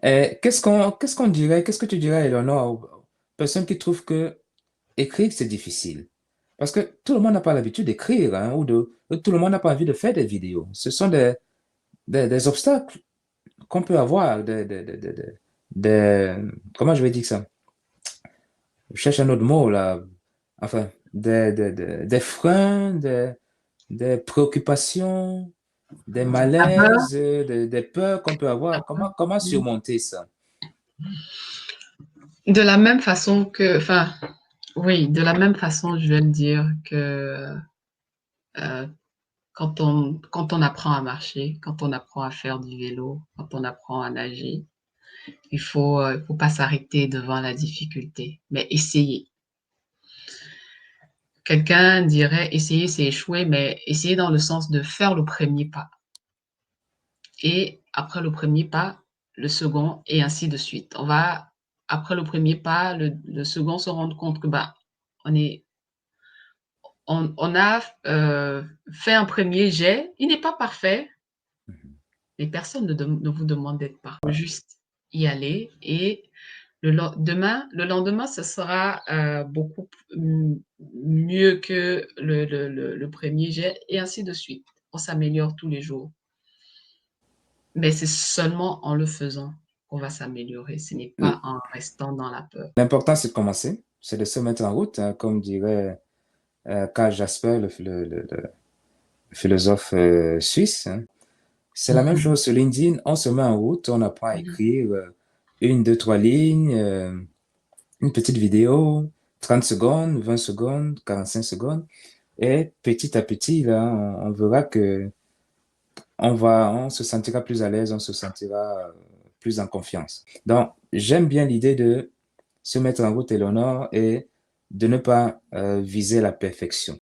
Et qu'est-ce que tu dirais, Eleonore, aux personnes qui trouvent que écrire, c'est difficile? Parce que tout le monde n'a pas l'habitude d'écrire, hein, ou tout le monde n'a pas envie de faire des vidéos. Ce sont des obstacles qu'on peut avoir, des- comment je vais dire ça? Je cherche un autre mot là. Enfin, des freins, des préoccupations, des La peur, malaises, des peurs qu'on peut avoir. Comment surmonter ça? de la même façon que, enfin, oui, de la même façon, je vais le dire que euh, quand on apprend à marcher, quand on apprend à faire du vélo, quand on apprend à nager, il faut pas s'arrêter devant la difficulté, mais essayer. Quelqu'un dirait essayer, c'est échouer, mais essayer dans le sens de faire le premier pas. Et après le premier pas, le second, et ainsi de suite. On va, après le premier pas, le second se rendre compte que bah, on est, on a fait un premier jet. Il n'est pas parfait, Mhm. mais personne ne vous demande d'être parfait. Il faut juste y aller et le lendemain, ce sera beaucoup mieux que le premier jet et ainsi de suite. On s'améliore tous les jours. Mais c'est seulement en le faisant qu'on va s'améliorer. Ce n'est pas en restant dans la peur. L'important, c'est de commencer, c'est de se mettre en route, hein, comme dirait Karl Jasper, le philosophe suisse, hein. C'est la même Mhm. chose sur LinkedIn. On se met en route, on apprend à Mhm. écrire une, deux, trois lignes, une petite vidéo, 30 secondes, 20 secondes, 45 secondes. Et petit à petit, là, on verra que on se sentira plus à l'aise, on se sentira plus en confiance. Donc, j'aime bien l'idée de se mettre en route, Eleonore, et de ne pas viser la perfection.